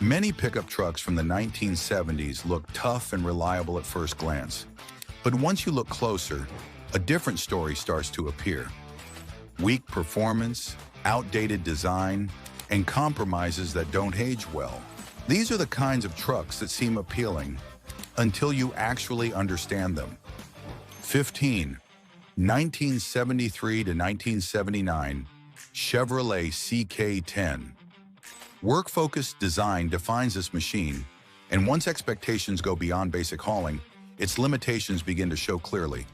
Many pickup trucks from the 1970s look tough and reliable at first glance. But once you look closer, a different story starts to appear. Weak performance, outdated design, and compromises that don't age well. These are the kinds of trucks that seem appealing until you actually understand them. 15. 1973 to 1979 Chevrolet CK10. Work-focused design defines this machine, and once expectations go beyond basic hauling, its limitations begin to show clearly.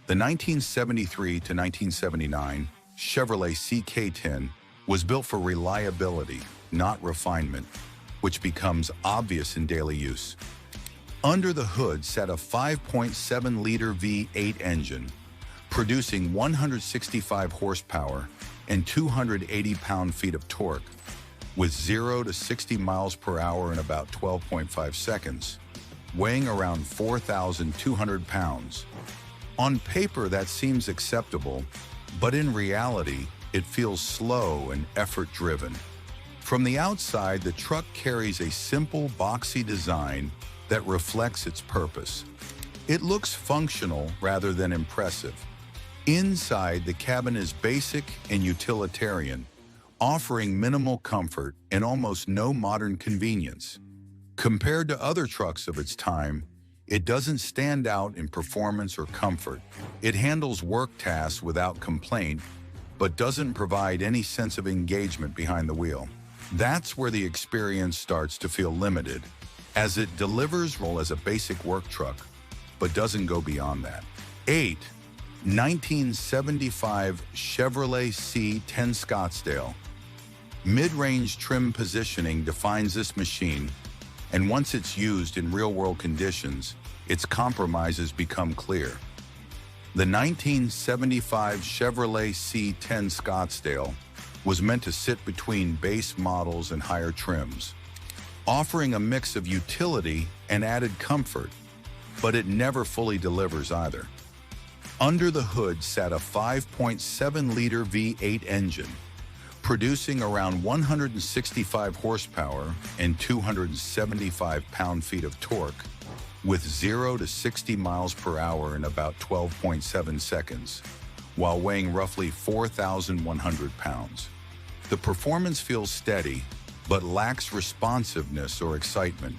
The 1973 to 1979 Chevrolet CK10 was built for reliability, not refinement, which becomes obvious in daily use. Under the hood sat a 5.7-liter V8 engine, producing 165 horsepower and 280 pound-feet of torque, with 0 to 60 miles per hour in about 12.5 seconds, weighing around 4,200 pounds. On paper, that seems acceptable, but in reality, it feels slow and effort-driven. From the outside, the truck carries a simple, boxy design that reflects its purpose. It looks functional rather than impressive. Inside, the cabin is basic and utilitarian, offering minimal comfort and almost no modern convenience. Compared to other trucks of its time, it doesn't stand out in performance or comfort. It handles work tasks without complaint, but doesn't provide any sense of engagement behind the wheel. That's where the experience starts to feel limited, as it delivers role as a basic work truck, but doesn't go beyond that. 8. 1975 Chevrolet C10 Scottsdale. Mid-range trim positioning defines this machine, and once it's used in real-world conditions, its compromises become clear. The 1975 Chevrolet C10 Scottsdale was meant to sit between base models and higher trims, offering a mix of utility and added comfort, but it never fully delivers either. Under the hood sat a 5.7-liter V8 engine, producing around 165 horsepower and 275 pound-feet of torque, with 0 to 60 miles per hour in about 12.7 seconds, while weighing roughly 4,100 pounds. The performance feels steady, but lacks responsiveness or excitement.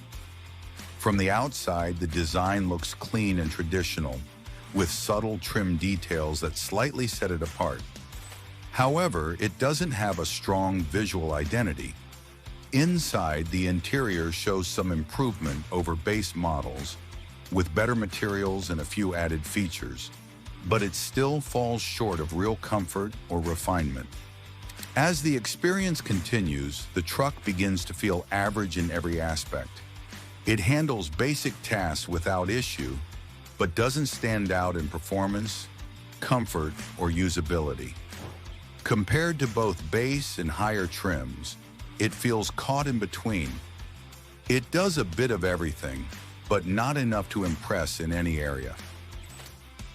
From the outside, the design looks clean and traditional, with subtle trim details that slightly set it apart. However, it doesn't have a strong visual identity. Inside, the interior shows some improvement over base models, with better materials and a few added features, but it still falls short of real comfort or refinement. As the experience continues, the truck begins to feel average in every aspect. It handles basic tasks without issue, but doesn't stand out in performance, comfort, or usability. Compared to both base and higher trims, it feels caught in between. It does a bit of everything, but not enough to impress in any area.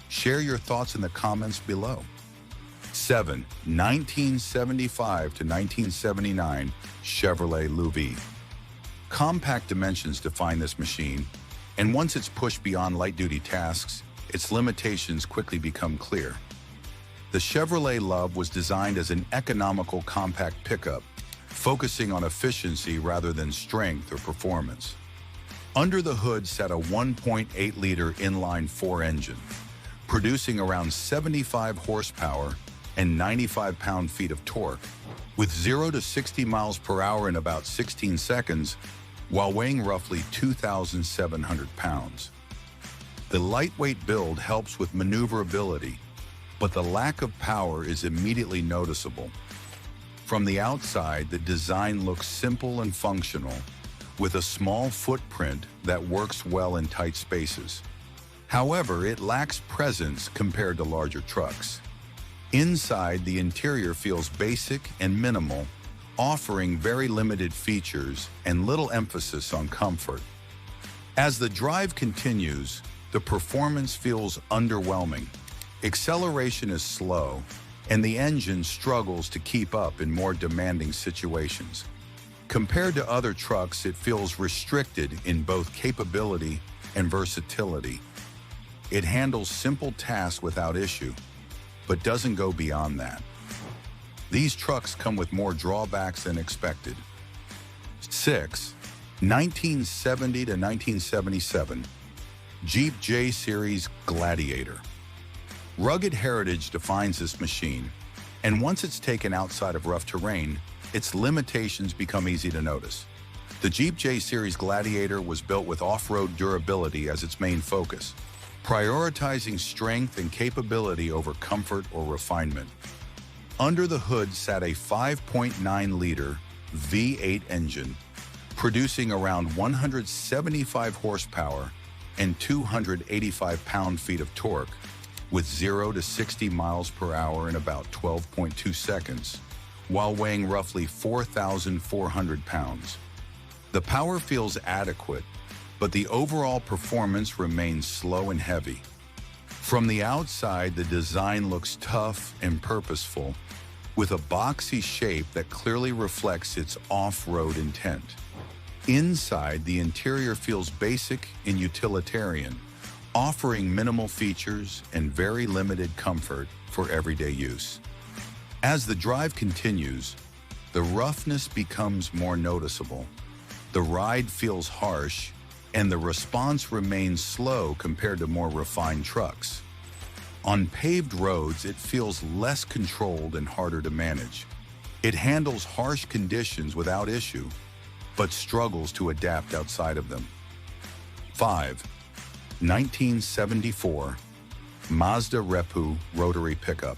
Share your thoughts in the comments below. 7. 1975 to 1979 Chevrolet Louvre. Compact dimensions define this machine, and once it's pushed beyond light-duty tasks, its limitations quickly become clear. The Chevrolet Louvre was designed as an economical compact pickup, focusing on efficiency rather than strength or performance. Under the hood sat a 1.8-liter inline-4 engine, producing around 75 horsepower and 95 pound-feet of torque, with 0 to 60 miles per hour in about 16 seconds, while weighing roughly 2,700 pounds. The lightweight build helps with maneuverability, but the lack of power is immediately noticeable. From the outside, the design looks simple and functional, with a small footprint that works well in tight spaces. However, it lacks presence compared to larger trucks. Inside, the interior feels basic and minimal, offering very limited features and little emphasis on comfort. As the drive continues, the performance feels underwhelming. Acceleration is slow, and the engine struggles to keep up in more demanding situations. Compared to other trucks, it feels restricted in both capability and versatility. It handles simple tasks without issue, but doesn't go beyond that. These trucks come with more drawbacks than expected. 6. 1970 to 1977 Jeep J Series Gladiator. Rugged heritage defines this machine, and once it's taken outside of rough terrain, its limitations become easy to notice. The Jeep J Series Gladiator was built with off-road durability as its main focus, prioritizing strength and capability over comfort or refinement. Under the hood sat a 5.9-liter V8 engine, producing around 175 horsepower and 285 pound-feet of torque, with 0 to 60 miles per hour in about 12.2 seconds, while weighing roughly 4,400 pounds. The power feels adequate, but the overall performance remains slow and heavy. From the outside, the design looks tough and purposeful, with a boxy shape that clearly reflects its off-road intent. Inside, the interior feels basic and utilitarian, offering minimal features and very limited comfort for everyday use. As the drive continues, the roughness becomes more noticeable. The ride feels harsh, and the response remains slow compared to more refined trucks. On paved roads, it feels less controlled and harder to manage. It handles harsh conditions without issue, but struggles to adapt outside of them. 5. 1974 Mazda Repu Rotary Pickup.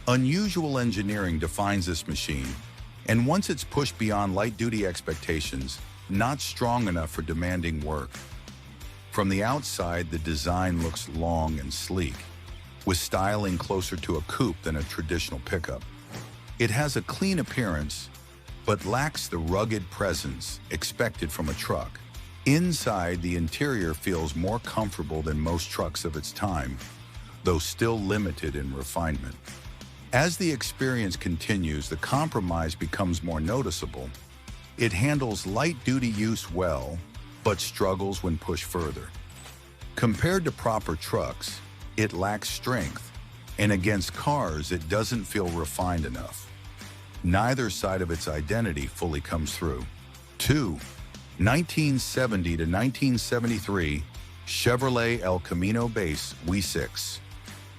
Unusual engineering defines this machine, and once it's pushed beyond light-duty expectations, not strong enough for demanding work. From the outside, the design looks long and sleek, with styling closer to a coupe than a traditional pickup. It has a clean appearance, but lacks the rugged presence expected from a truck. Inside, the interior feels more comfortable than most trucks of its time, though still limited in refinement. As the experience continues, the compromise becomes more noticeable. It handles light-duty use well, but struggles when pushed further. Compared to proper trucks, it lacks strength, and against cars, it doesn't feel refined enough. Neither side of its identity fully comes through. 2. 1970 to 1973 Chevrolet El Camino Base V6.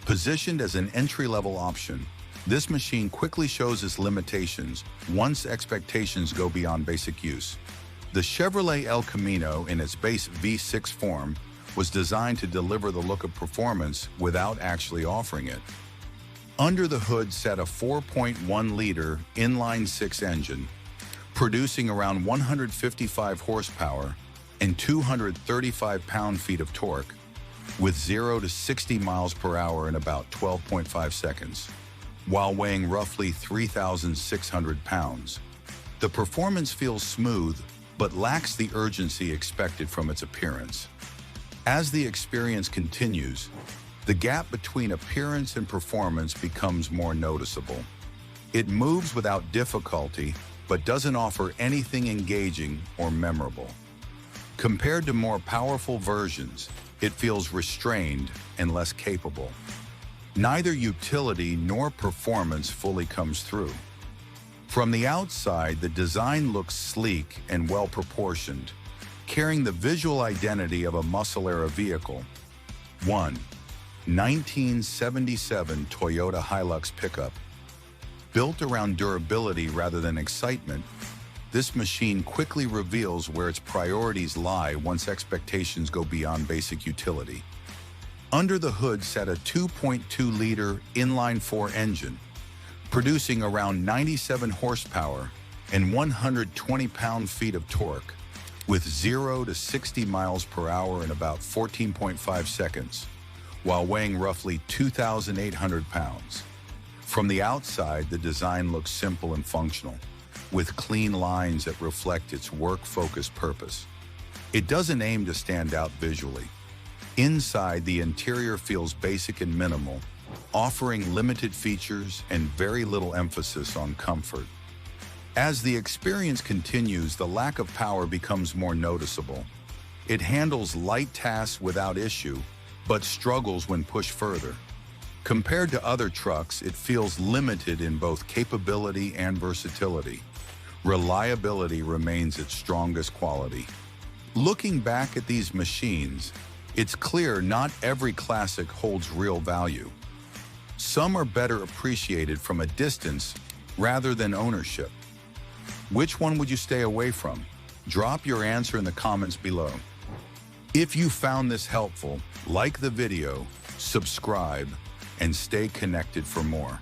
Positioned as an entry-level option, this machine quickly shows its limitations once expectations go beyond basic use. The Chevrolet El Camino, in its base V6 form, was designed to deliver the look of performance without actually offering it. Under the hood sat a 4.1-liter inline-six engine, producing around 155 horsepower and 235 pound-feet of torque, with 0 to 60 miles per hour in about 12.5 seconds, while weighing roughly 3,600 pounds. The performance feels smooth, but lacks the urgency expected from its appearance. As the experience continues, the gap between appearance and performance becomes more noticeable. It moves without difficulty, but doesn't offer anything engaging or memorable. Compared to more powerful versions, it feels restrained and less capable. Neither utility nor performance fully comes through. From the outside, the design looks sleek and well-proportioned, carrying the visual identity of a muscle-era vehicle. 1. 1977 Toyota Hilux pickup. Built around durability rather than excitement, this machine quickly reveals where its priorities lie once expectations go beyond basic utility. Under the hood sat a 2.2-liter inline-four engine, producing around 97 horsepower and 120 pound-feet of torque, with 0 to 60 miles per hour in about 14.5 seconds, while weighing roughly 2,800 pounds. From the outside, the design looks simple and functional, with clean lines that reflect its work-focused purpose. It doesn't aim to stand out visually. Inside, the interior feels basic and minimal, offering limited features and very little emphasis on comfort. As the experience continues, the lack of power becomes more noticeable. It handles light tasks without issue, but struggles when pushed further. Compared to other trucks, it feels limited in both capability and versatility. Reliability remains its strongest quality. Looking back at these machines, it's clear not every classic holds real value. Some are better appreciated from a distance rather than ownership. Which one would you stay away from? Drop your answer in the comments below. If you found this helpful, like the video, subscribe, and stay connected for more.